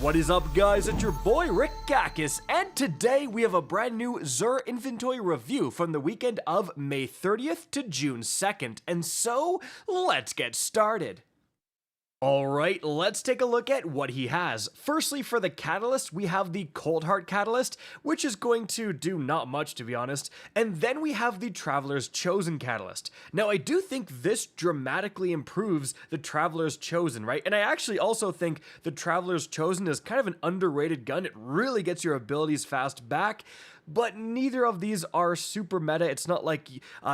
What is up, guys? It's your boy Rick Gakis, and today we have a brand new Xur Inventory review from the weekend of May 30th to June 2nd, and so let's get started. Alright, let's take a look at what he has. Firstly, for the catalyst, we have the Cold Heart catalyst, which is going to do not much, to be honest, and then we have the Traveler's Chosen catalyst. Now, I do think this dramatically improves the Traveler's Chosen, right? And I actually also think the Traveler's Chosen is kind of an underrated gun. It really gets your abilities fast back, but neither of these are super meta. It's not like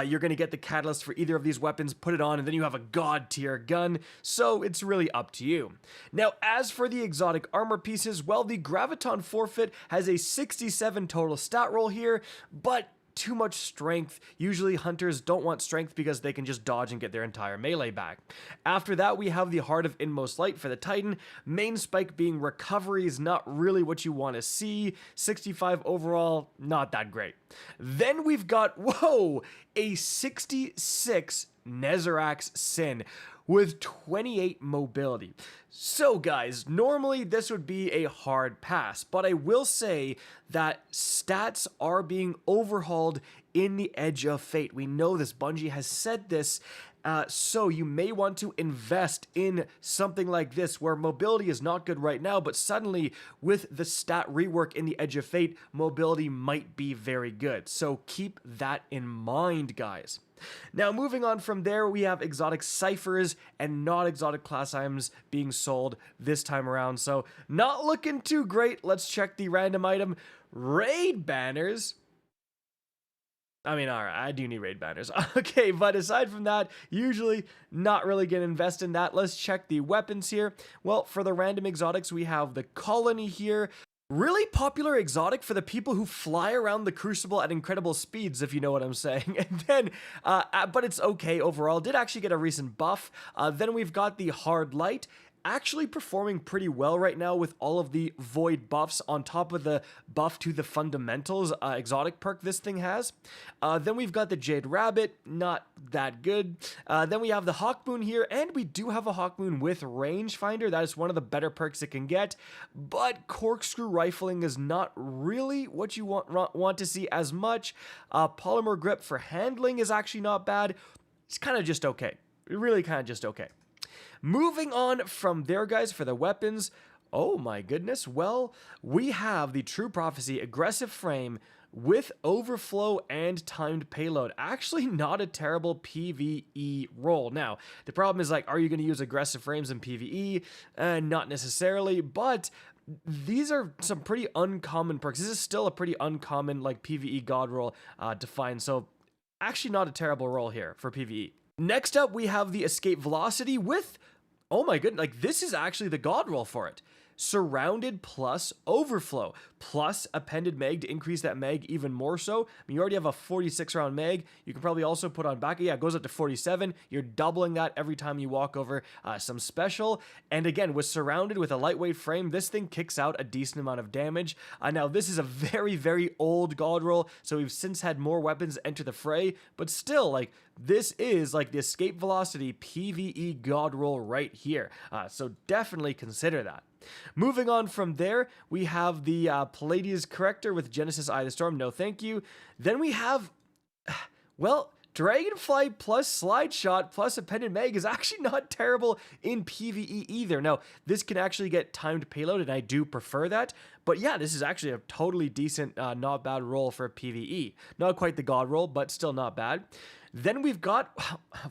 you're going to get the catalyst for either of these weapons, put it on, and then you have a god tier gun, so it's really up to you. Now, as for the exotic armor pieces, well, the Graviton Forfeit has a 67 total stat roll here, but too much strength. Usually hunters don't want strength because they can just dodge and get their entire melee back. After that, we have the Heart of Inmost Light for the Titan. Main spike being recovery is not really what you want to see. 65 overall, not that great. Then we've got, whoa, a 66 Nether Sin with 28 mobility. So guys, normally this would be a hard pass, but I will say that stats are being overhauled in the Edge of Fate. We know this, Bungie has said this, so you may want to invest in something like this where mobility is not good right now, but suddenly with the stat rework in the Edge of Fate, mobility might be very good. So keep that in mind, guys. Now, moving on from there, we have exotic ciphers and not exotic class items being sold this time around. So not looking too great. Let's check the random item. Raid banners. I mean, alright, I do need raid banners. Okay, but aside from that, usually not really gonna invest in that. Let's check the weapons here. Well, for the random exotics, we have the Colony here. Really popular exotic for the people who fly around the Crucible at incredible speeds, if you know what I'm saying. And then, but it's okay overall. Did actually get a recent buff. Then we've got the Hard Light. Actually performing pretty well right now with all of the void buffs on top of the buff to the fundamentals exotic perk this thing has. Then we've got the Jade Rabbit, not that good. Then we have the Hawk Moon here, and we do have a Hawk Moon with Rangefinder. That is one of the better perks it can get, but Corkscrew Rifling is not really what you want to see as much. Polymer Grip for handling is actually not bad. It's kind of just okay. Really kind of just okay. Moving on from there, guys, for the weapons, oh my goodness, well, we have the True Prophecy Aggressive Frame with Overflow and Timed Payload. Actually not a terrible PvE roll. Now, the problem is, like, are you going to use aggressive frames in PvE? Not necessarily, but these are some pretty uncommon perks. This is still a pretty uncommon, like, PvE god roll to find, so actually not a terrible roll here for PvE. Next up, we have the Escape Velocity with, oh my goodness, like this is actually the god roll for it. Surrounded plus Overflow plus Appended Mag to increase that mag even more so. I mean, you already have a 46 round mag. You can probably also put on back. Yeah, it goes up to 47. You're doubling that every time you walk over some special. And again, with Surrounded with a lightweight frame, this thing kicks out a decent amount of damage. Now, this is a very, very old god roll, so we've since had more weapons enter the fray, but still, like, this is like the Escape Velocity PvE god roll right here. So definitely consider that. Moving on from there, we have the Palladius Corrector with Genesis Eye of the Storm. No, thank you. Then we have, well, Dragonfly plus Slide Shot plus Appended Mag is actually not terrible in PvE either. Now, this can actually get timed payload, and I do prefer that. But yeah, this is actually a totally decent, not bad roll for PvE. Not quite the god roll, but still not bad. Then we've got,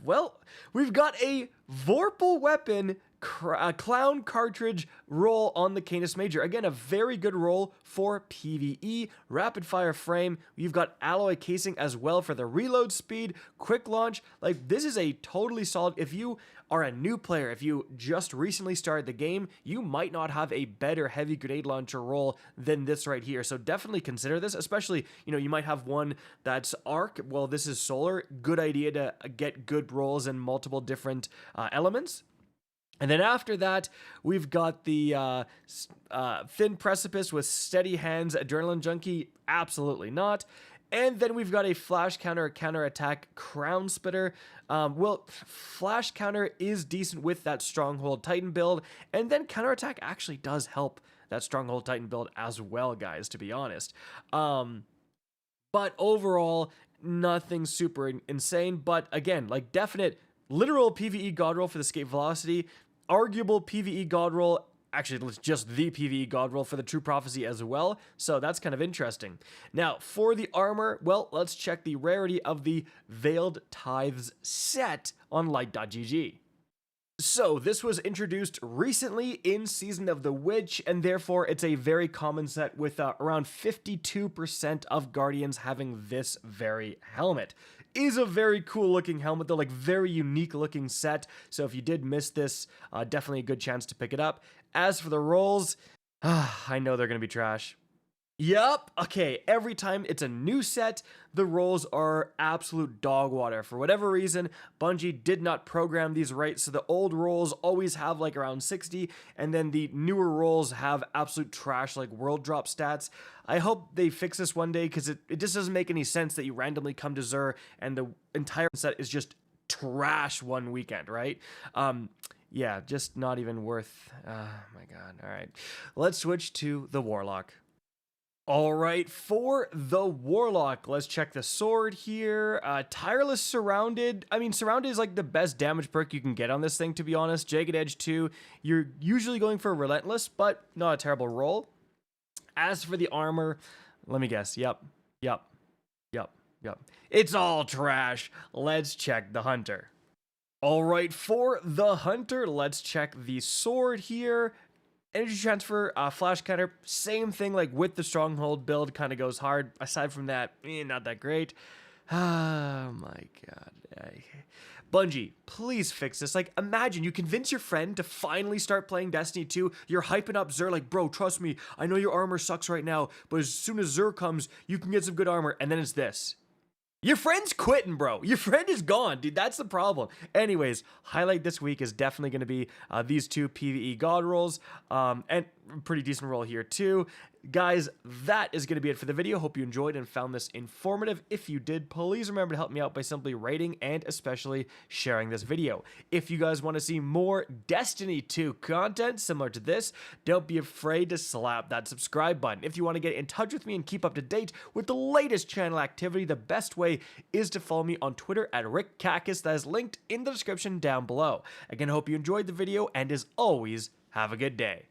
well, we've got a Vorpal Weapon Clown Cartridge roll on the Canis Major. Again, a very good roll for PvE. Rapid Fire Frame. You've got Alloy Casing as well for the reload speed. Quick Launch. Like, this is a totally solid. If you are a new player, if you just recently started the game, you might not have a better heavy grenade launcher roll than this right here. So definitely consider this, especially, you know, you might have one that's arc. Well, this is solar. Good idea to get good rolls in multiple different elements. And then after that, we've got the Thin Precipice with Steady Hands, Adrenaline Junkie, absolutely not. And then we've got a flash counter, counterattack, crown splitter. Well, flash counter is decent with that Stronghold Titan build, and then counterattack actually does help that Stronghold Titan build as well, guys, to be honest. But overall, nothing super insane, but again, like definite literal PvE god roll for the escape velocity, arguable PvE god roll. Actually, it's just the PvE god roll for the True Prophecy as well, so that's kind of interesting. Now, for the armor, well, let's check the rarity of the Veiled Tithes set on Light.gg. So, this was introduced recently in Season of the Witch, and therefore it's a very common set with around 52% of Guardians having this very helmet. Is a very cool looking helmet though, like very unique looking set, so if you did miss this, definitely a good chance to pick it up. As for the rolls, I know they're gonna be trash. Yup, okay, every time it's a new set, the rolls are absolute dog water. For whatever reason, Bungie did not program these right, so the old rolls always have like around 60, and then the newer rolls have absolute trash like world drop stats. I hope they fix this one day, because it just doesn't make any sense that you randomly come to Xur and the entire set is just trash one weekend, right? Yeah, just not even worth, oh my god, alright. Let's switch to the Warlock. Alright, for the Warlock, let's check the sword here. Tireless Surrounded. I mean, Surrounded is like the best damage perk you can get on this thing, to be honest. Jagged Edge 2, you're usually going for Relentless, but not a terrible roll. As for the armor, let me guess. Yep. It's all trash. Let's check the Hunter. Alright, for the Hunter, let's check the sword here. Energy transfer, flash counter, same thing like with the Stronghold build, kind of goes hard. Aside from that, not that great. Oh my god. Bungie, please fix this. Like, imagine you convince your friend to finally start playing Destiny 2. You're hyping up Xur, like, bro, trust me, I know your armor sucks right now, but as soon as Xur comes, you can get some good armor, and then it's this. Your friend's quitting, bro. Your friend is gone, dude. That's the problem. Anyways, highlight this week is definitely going to be these two PvE god rolls, and pretty decent roll here too. Guys, that is going to be it for the video. Hope you enjoyed and found this informative. If you did, please remember to help me out by simply rating and especially sharing this video. If you guys want to see more Destiny 2 content similar to this, don't be afraid to slap that subscribe button. If you want to get in touch with me and keep up to date with the latest channel activity, the best way is to follow me on Twitter at RickCacus. That is linked in the description down below. Again, I hope you enjoyed the video, and as always, have a good day.